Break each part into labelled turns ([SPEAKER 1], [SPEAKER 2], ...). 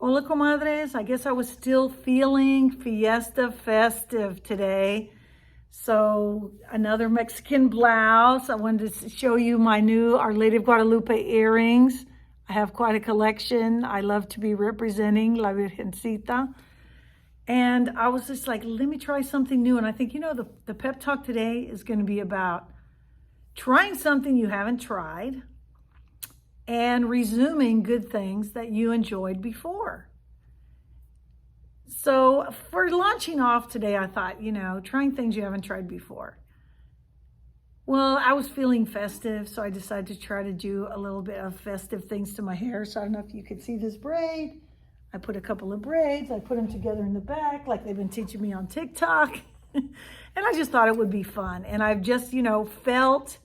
[SPEAKER 1] Hola, comadres. I guess I was still feeling fiesta festive today. So another Mexican blouse. I wanted to show you my new Our Lady of Guadalupe earrings. I have quite a collection. I love to be representing La Virgencita. And I was just like, let me try something new. And I think, the Pep Talk today is going to be about trying something you haven't tried and resuming good things that you enjoyed before. So for launching off today, I thought, trying things you haven't tried before. Well, I was feeling festive, so I decided to try to do a little bit of festive things to my hair. So I don't know if you could see this braid. I put a couple of braids. I put them together in the back like they've been teaching me on TikTok. And I just thought it would be fun. And I've just, felt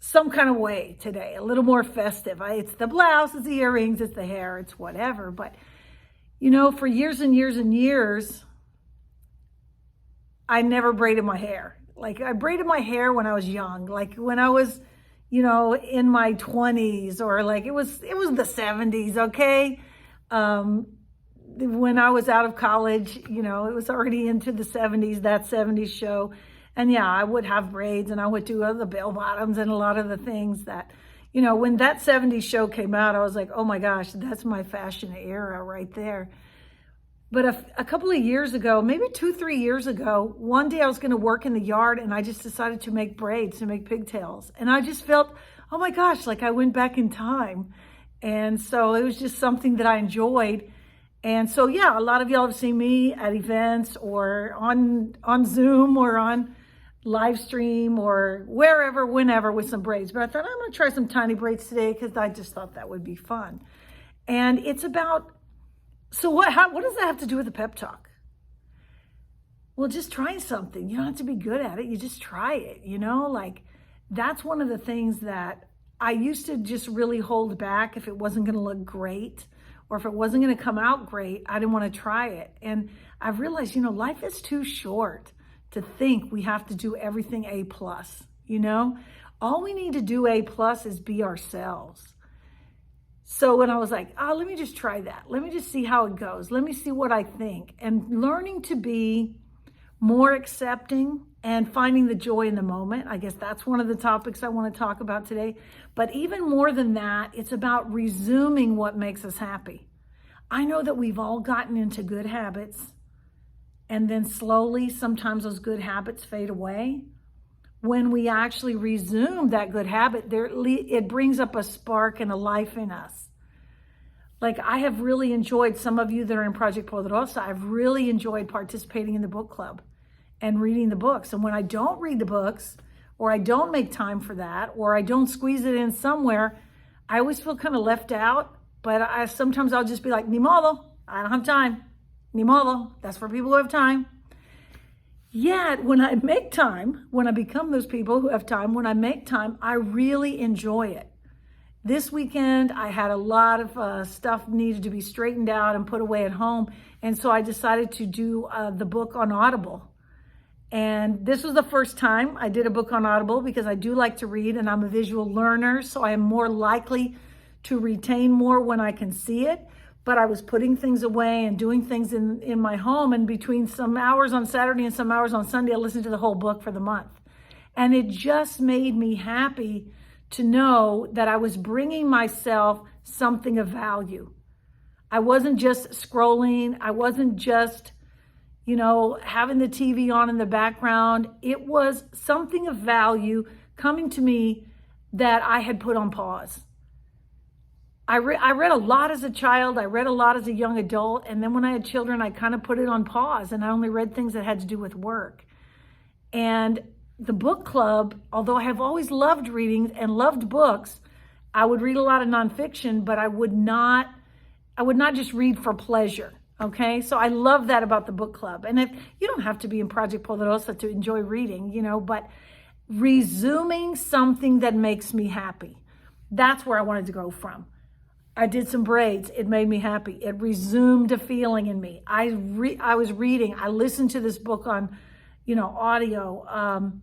[SPEAKER 1] some kind of way today, a little more festive. It's the blouse, it's the earrings, it's the hair, it's whatever. But, for years and years and years, I never braided my hair. Like I braided my hair when I was young, like when I was, in my 20s, or like it was the 70s, okay? When I was out of college, it was already into the 70s, that 70s show. And yeah, I would have braids and I would do the bell bottoms and a lot of the things that, when that 70s show came out, I was like, oh my gosh, that's my fashion era right there. But a couple of years ago, maybe 2-3 years ago, one day I was going to work in the yard and I just decided to make braids, to make pigtails. And I just felt, oh my gosh, like I went back in time. And so it was just something that I enjoyed. And so, yeah, a lot of y'all have seen me at events or on Zoom or on live stream or wherever, whenever with some braids. But I thought I'm going to try some tiny braids today because I just thought that would be fun. And it's about, so what does that have to do with the Pep Talk? Well, just trying something. You don't have to be good at it. You just try it, like that's one of the things that I used to just really hold back if it wasn't going to look great or if it wasn't going to come out great. I didn't want to try it. And I've realized, life is too short to think we have to do everything A+, all we need to do A+ is be ourselves. So when I was like, let me just try that. Let me just see how it goes. Let me see what I think. And learning to be more accepting and finding the joy in the moment. I guess that's one of the topics I want to talk about today. But even more than that, it's about resuming what makes us happy. I know that we've all gotten into good habits, and then slowly, sometimes those good habits fade away. When we actually resume that good habit, it brings up a spark and a life in us. Like I have really enjoyed, some of you that are in Project Poderosa, I've really enjoyed participating in the book club and reading the books. And when I don't read the books, or I don't make time for that, or I don't squeeze it in somewhere, I always feel kind of left out. But sometimes I'll just be like, ni modo, I don't have time. Ni modo, that's for people who have time. Yet when I make time, when I become those people who have time, when I make time, I really enjoy it. This weekend, I had a lot of stuff needed to be straightened out and put away at home. And so I decided to do the book on Audible. And this was the first time I did a book on Audible because I do like to read and I'm a visual learner. So I am more likely to retain more when I can see it. But I was putting things away and doing things in my home. And between some hours on Saturday and some hours on Sunday, I listened to the whole book for the month. And it just made me happy to know that I was bringing myself something of value. I wasn't just scrolling. I wasn't just, having the TV on in the background. It was something of value coming to me that I had put on pause. I read a lot as a child. I read a lot as a young adult. And then when I had children, I kind of put it on pause and I only read things that had to do with work. And the book club, although I have always loved reading and loved books, I would read a lot of nonfiction, but I would not just read for pleasure. Okay. So I love that about the book club. And if you don't have to be in Project Poderosa to enjoy reading, but resuming something that makes me happy. That's where I wanted to go from. I did some braids. It made me happy. It resumed a feeling in me. I was reading. I listened to this book on, audio.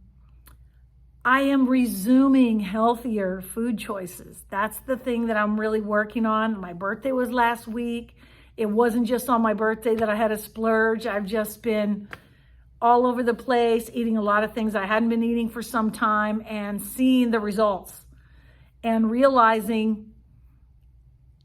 [SPEAKER 1] I am resuming healthier food choices. That's the thing that I'm really working on. My birthday was last week. It wasn't just on my birthday that I had a splurge. I've just been all over the place, eating a lot of things I hadn't been eating for some time and seeing the results and realizing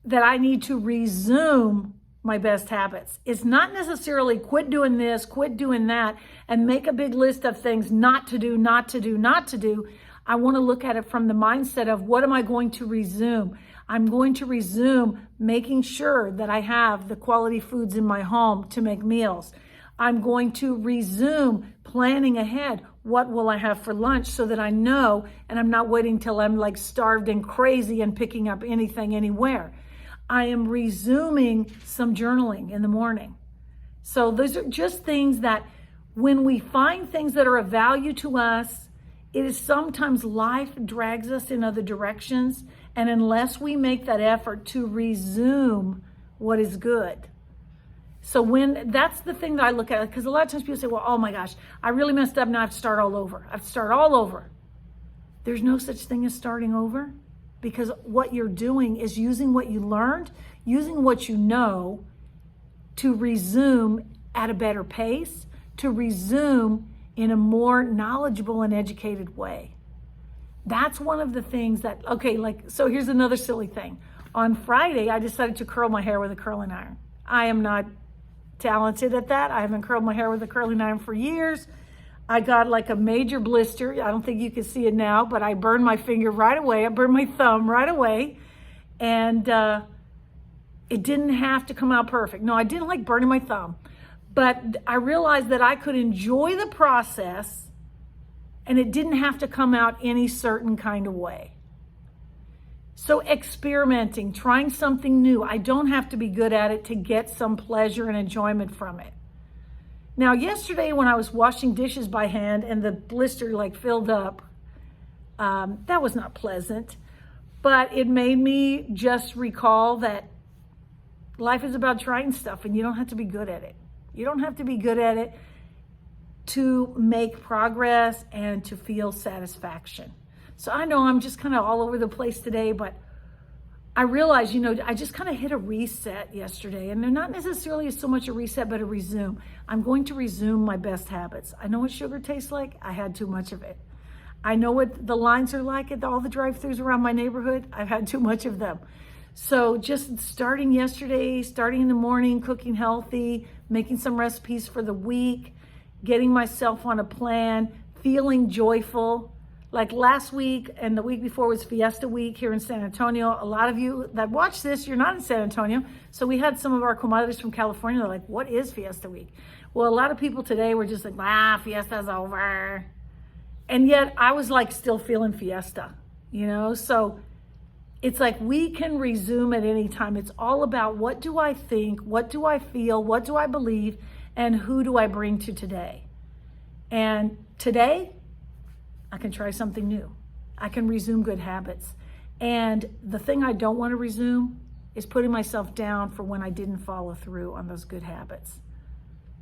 [SPEAKER 1] that I need to resume my best habits. It's not necessarily quit doing this, quit doing that, and make a big list of things not to do, not to do, not to do. I want to look at it from the mindset of what am I going to resume? I'm going to resume making sure that I have the quality foods in my home to make meals. I'm going to resume planning ahead. What will I have for lunch so that I know, and I'm not waiting till I'm like starved and crazy and picking up anything anywhere. I am resuming some journaling in the morning. So those are just things that when we find things that are of value to us, it is sometimes life drags us in other directions. And unless we make that effort to resume what is good. So when that's the thing that I look at, because a lot of times people say, well, oh my gosh, I really messed up. Now I have to start all over. I have to start all over. There's no such thing as starting over. Because what you're doing is using what you learned, using what you know to resume at a better pace, to resume in a more knowledgeable and educated way. That's one of the things that, okay, like, so here's another silly thing. On Friday, I decided to curl my hair with a curling iron. I am not talented at that. I haven't curled my hair with a curling iron for years. I got like a major blister. I don't think you can see it now, but I burned my finger right away. I burned my thumb right away. And it didn't have to come out perfect. No, I didn't like burning my thumb. But I realized that I could enjoy the process and it didn't have to come out any certain kind of way. So experimenting, trying something new. I don't have to be good at it to get some pleasure and enjoyment from it. Now, yesterday when I was washing dishes by hand and the blister like filled up, that was not pleasant, but it made me just recall that life is about trying stuff and you don't have to be good at it. You don't have to be good at it to make progress and to feel satisfaction. So I know I'm just kind of all over the place today, but I realized, I just kind of hit a reset yesterday, and they're not necessarily so much a reset, but a resume. I'm going to resume my best habits. I know what sugar tastes like. I had too much of it. I know what the lines are like at all the drive-thrus around my neighborhood. I've had too much of them. So just starting yesterday, starting in the morning, cooking healthy, making some recipes for the week, getting myself on a plan, feeling joyful. Like last week and the week before was Fiesta week here in San Antonio. A lot of you that watch this, you're not in San Antonio. So we had some of our comadres from California. They're like, what is Fiesta week? Well, a lot of people today were just like, Fiesta's over. And yet I was like still feeling Fiesta, So it's like we can resume at any time. It's all about what do I think? What do I feel? What do I believe? And who do I bring to today? And today, I can try something new. I can resume good habits. And the thing I don't want to resume is putting myself down for when I didn't follow through on those good habits.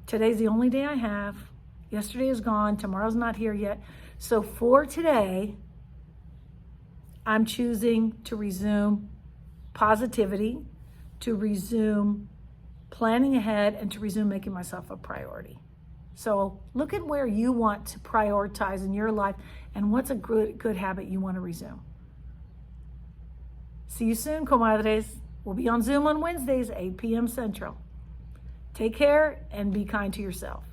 [SPEAKER 1] Today's the only day I have. Yesterday is gone. Tomorrow's not here yet. So for today, I'm choosing to resume positivity, to resume planning ahead, and to resume making myself a priority. So look at where you want to prioritize in your life and what's a good habit you want to resume. See you soon, comadres. We'll be on Zoom on Wednesdays, 8 p.m. Central. Take care and be kind to yourself.